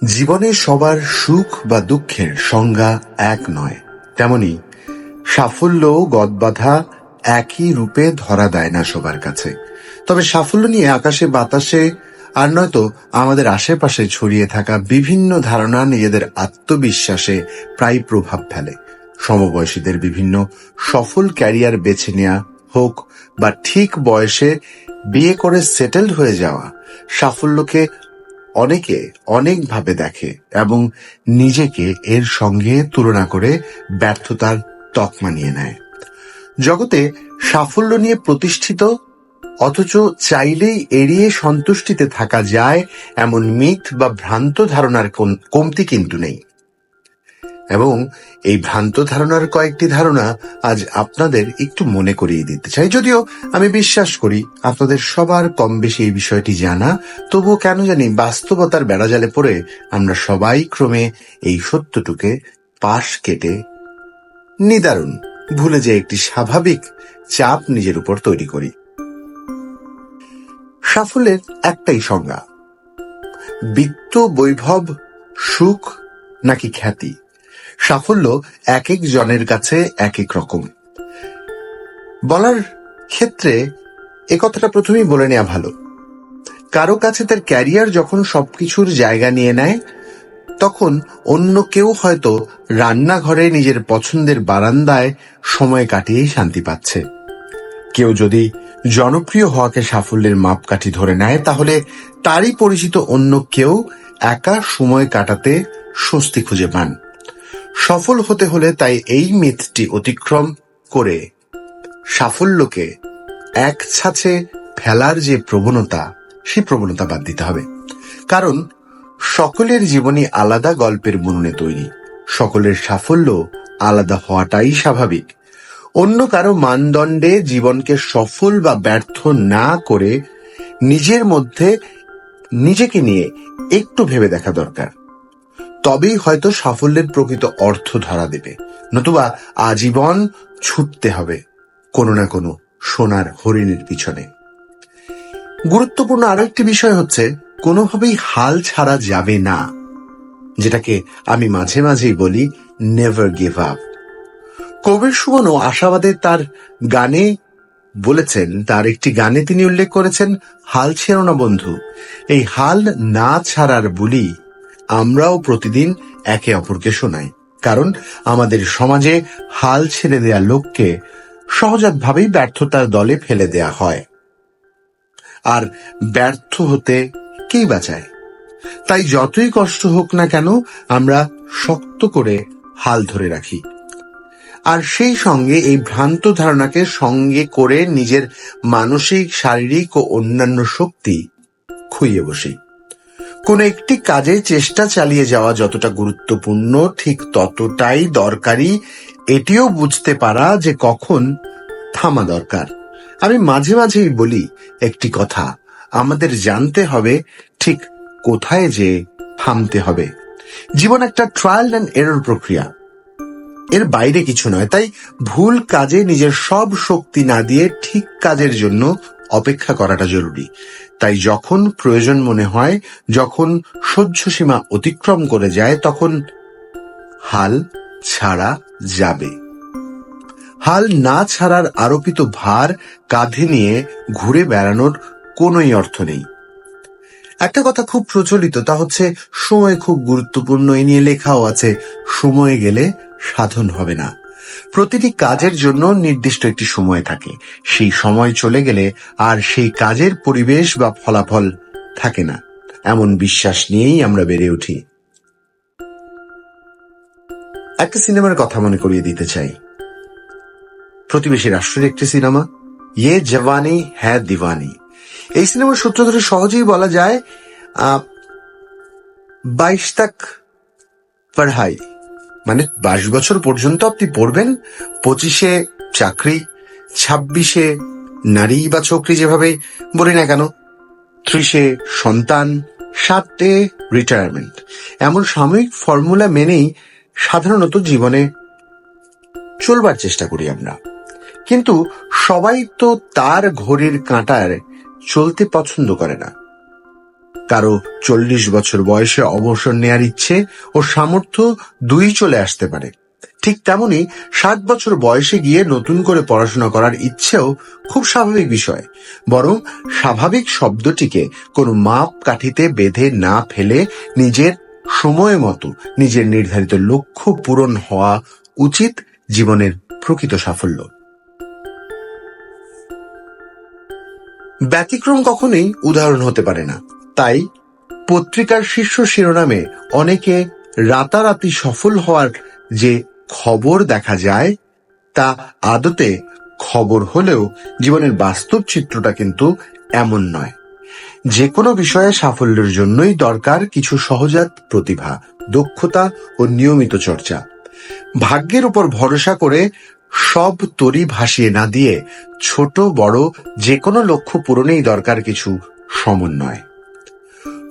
জীবনে সবার সুখ বা দুঃখের সংজ্ঞা এক নয়, তেমনি সাফল্য গদবাঁধা একই রূপে ধরা দেয় না সবার কাছে। তবে সাফল্য নিয়ে আকাশে বাতাসে আর নয়তো আমাদের আশেপাশে ছড়িয়ে থাকা বিভিন্ন ধারণা নিজেদের আত্মবিশ্বাসে প্রায় প্রভাব ফেলে। সমবয়সীদের বিভিন্ন সফল ক্যারিয়ার বেছে নেওয়া হোক বা ঠিক বয়সে বিয়ে করে সেটেলড হয়ে যাওয়া, সাফল্যকে অনেকে অনেকভাবে দেখে এবং নিজেকে এর সঙ্গে তুলনা করে ব্যর্থতার তকমা নিয়ে নেয়। জগতে সাফল্য নিয়ে প্রতিষ্ঠিত অথচ চাইলেই এড়িয়ে সন্তুষ্টিতে থাকা যায় এমন মিথ বা ভ্রান্ত ধারণার কমতি কিন্তু নেই। এবং এই ভ্রান্ত ধারণার কয়েকটি ধারণা আজ আপনাদের একটু মনে করিয়ে দিতে চাই। যদিও আমি বিশ্বাস করি আপনাদের সবার কম বেশি এই বিষয়টি জানা, তবুও কেন জানি বাস্তবতার বেড়াজালে পড়ে আমরা সবাই ক্রমে এই সত্যটুকে পাশ কেটে নিদারুণ ভুলে যে একটি স্বাভাবিক চাপ নিজের উপর তৈরি করি। সাফল্যের একটাই সংজ্ঞা, বিত্ত, বৈভব, সুখ নাকি খ্যাতি। সাফল্য এক এক জনের কাছে এক এক রকম। বলার ক্ষেত্রে এ কথাটা প্রথমেই বলে নেওয়া ভালো। কারো কাছে তার ক্যারিয়ার যখন সবকিছুর জায়গা নিয়ে নেয়, তখন অন্য কেউ হয়তো রান্নাঘরে নিজের পছন্দের বারান্দায় সময় কাটিয়েই শান্তি পাচ্ছে। কেউ যদি জনপ্রিয় হওয়াকে সাফল্যের মাপকাঠি ধরে নেয়, তাহলে তারই পরিচিত অন্য কেউ একা সময় কাটাতে স্বস্তি খুঁজে পান। সফল হতে হলে তাই এই মিথটি অতিক্রম করে সাফল্যকে এক ছাঁচে ফেলার যে প্রবণতা, সেই প্রবণতা বাদ দিতে হবে। কারণ সকলের জীবনই আলাদা গল্পের বুননে তৈরি, সকলের সাফল্য আলাদা হওয়াটাই স্বাভাবিক। অন্য কারো মানদণ্ডে জীবনকে সফল বা ব্যর্থ না করে নিজের মধ্যে নিজেকে নিয়ে একটু ভেবে দেখা দরকার। তবেই হয়তো সাফল্যের প্রকৃত অর্থ ধরা দেবে, নতুবা আজীবন ছুটতে হবে কোনো না কোনো সোনার হরিণের পিছনে। গুরুত্বপূর্ণ আরো একটি বিষয় হচ্ছে, কোনোভাবেই হাল ছাড়া যাবে না, যেটাকে আমি মাঝে মাঝেই বলি নেভার গিভ আপ। কবির সুমনও আশাবাদে তার গানে বলেছেন, তার একটি গানে তিনি উল্লেখ করেছেন, হাল ছেড়ো না বন্ধু। এই হাল না ছাড়ার বুলি আমরাও প্রতিদিন একে অপরকে শোনাই। কারণ আমাদের সমাজে হাল ছেড়ে দেয়া লোককে সহজাতভাবেই ব্যর্থতার দলে ফেলে দেয়া হয়। আর ব্যর্থ হতে কেই বাঁচায়? তাই যতই কষ্ট হোক না কেন, আমরা শক্ত করে হাল ধরে রাখি। আর সেই সঙ্গে এই ভ্রান্ত ধারণাকে সঙ্গে করে নিজের মানসিক, শারীরিক ও অন্যান্য শক্তি খুইয়ে বসি। কোন একটি কাজে চেষ্টা চালিয়ে যাওয়া যতটা গুরুত্বপূর্ণ, ঠিক ততটাই দরকারি এটিও বুঝতে পারা যে কখন থামা দরকার। আমি মাঝে মাঝেই বলি একটি কথা, আমাদের জানতে হবে ঠিক কোথায় যে থামতে হবে। জীবন একটা ট্রায়াল অ্যান্ড এরর প্রক্রিয়া, এর বাইরে কিছু নয়। তাই ভুল কাজে নিজের সব শক্তি না দিয়ে ঠিক কাজের জন্য অপেক্ষা করাটা জরুরি। তাই যখন প্রয়োজন মনে হয়, যখন সহ্য সীমা অতিক্রম করে যায়, তখন হাল ছাড়া যাবে। হাল না ছাড়ার আরোপিত ভার কাঁধে নিয়ে ঘুরে বেড়ানোর কোনোই অর্থ নেই। একটা কথা খুব প্রচলিত, তা হচ্ছে সময় খুব গুরুত্বপূর্ণ। এ নিয়ে লেখাও আছে, সময় গেলে সাধন হবে না। প্রতিটি কাজের জন্য নির্দিষ্ট একটি সময় থাকে, সেই সময় চলে গেলে আর সেই কাজের পরিবেশ বা ফলাফল থাকে না, এমন বিশ্বাস নিয়েই আমরা বেড়ে উঠি। একটা সিনেমার কথা মনে করিয়ে দিতে চাই, প্রতিবেশী রাষ্ট্রের একটি সিনেমা, ইয়ে জওয়ানি হ্যায় দিওয়ানি। এই সিনেমার সূত্র ধরে সহজেই বলা যায়, 22 তক পড়াই, মানে 22 বছর পর্যন্ত আপনি পড়বেন, 25-এ চাকরি, 26-এ নারী বা ছোকরি যেভাবে বলি না কেন, 30-এ সন্তান, 60-এ রিটায়ারমেন্ট। এমন সাময়িক ফর্মুলা মেনেই সাধারণত জীবনে চলবার চেষ্টা করি আমরা। কিন্তু সবাই তো তার ঘড়ির কাঁটার চলতে পছন্দ করে না। কারো 40 বছর বয়সে অবসর নেয়ার ইচ্ছে ও সামর্থ্য দুই চলে আসতে পারে। ঠিক তেমনি 60 বছর বয়সে গিয়ে নতুন করে পড়াশোনা করার ইচ্ছেও খুব স্বাভাবিক বিষয়। বরং স্বাভাবিক শব্দটিকে কোনো মাপ কাঠিতে বেঁধে না ফেলে নিজের সময় মতো নিজের নির্ধারিত লক্ষ্য পূরণ হওয়া উচিত জীবনের প্রকৃত সাফল্য। ব্যতিক্রম কখনোই উদাহরণ হতে পারে না। তাই পত্রিকার শীর্ষ শিরোনামে অনেকে রাতারাতি সফল হওয়ার যে খবর দেখা যায় তা আদতে খবর হলেও জীবনের বাস্তব চিত্রটা কিন্তু এমন নয়। যে কোনো বিষয়ে সাফল্যের জন্যই দরকার কিছু সহজাত প্রতিভা, দক্ষতা ও নিয়মিত চর্চা। ভাগ্যের উপর ভরসা করে সব তরি ভাসিয়ে না দিয়ে ছোট বড় যে কোনো লক্ষ্য পূরণেই দরকার কিছু সমন্বয়।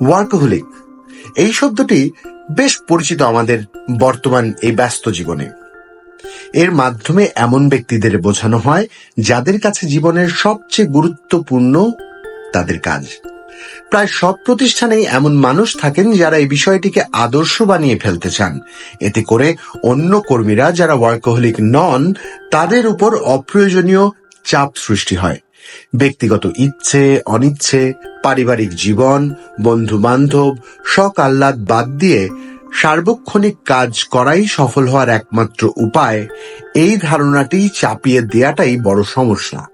ওয়ার্কহোলিক এই শব্দটি বেশ পরিচিত আমাদের বর্তমান এই ব্যস্ত জীবনে। এর মাধ্যমে এমন ব্যক্তিদের বোঝানো হয় যাদের কাছে জীবনের সবচেয়ে গুরুত্বপূর্ণ তাদের কাজ। প্রায় সব প্রতিষ্ঠানেই এমন মানুষ থাকেন যারা এই বিষয়টিকে আদর্শ বানিয়ে ফেলতে চান। এতে করে অন্য কর্মীরা যারা ওয়ার্কহোলিক নন তাদের উপর অপ্রয়োজনীয় চাপ সৃষ্টি হয়। ব্যক্তিগত ইচ্ছে অনিচ্ছে, পারিবারিক জীবন, বন্ধু বান্ধব, শখ আহ্লাদ বাদ দিয়ে সার্বক্ষণিক কাজ করাই সফল হওয়ার একমাত্র উপায়, এই ধারণাটি চাপিয়ে দেওয়াটাই বড় সমস্যা।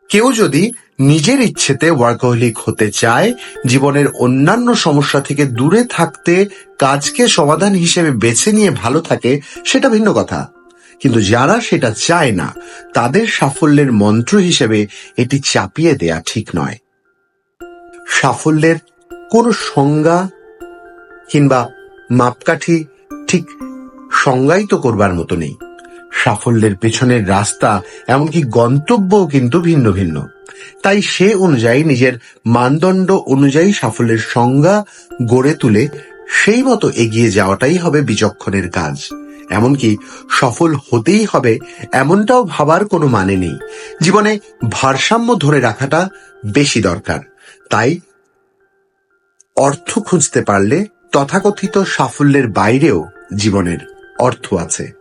কেউ যদি নিজের ইচ্ছেতে ওয়ার্কহোলিক হতে চায়, জীবনের অন্যান্য সমস্যা থেকে দূরে থাকতে কাজকে সমাধান হিসেবে বেছে নিয়ে ভালো থাকে, সেটা ভিন্ন কথা। কিন্তু যারা সেটা চায় না তাদের সাফল্যের মন্ত্র হিসেবে এটি চাপিয়ে দেয়া ঠিক নয়। সাফল্যের কোনো সংজ্ঞা কিংবা মাপকাঠি ঠিক সংজ্ঞায়িত করবার মতো নেই। সাফল্যের পেছনের রাস্তা এমনকি গন্তব্যও কিন্তু ভিন্ন ভিন্ন। তাই সে অনুযায়ী নিজের মানদণ্ড অনুযায়ী সাফল্যের সংজ্ঞা গড়ে তুলে সেই মতো এগিয়ে যাওয়াটাই হবে বিচক্ষণের কাজ। এমনকি সফল হতেই হবে এমনটাও ভাবার কোনো মানে নেই। জীবনে ভারসাম্য ধরে রাখাটা বেশি দরকার। তাই অর্থ খুঁজতে পারলে তথাকথিত সাফল্যের বাইরেও জীবনের অর্থ আছে।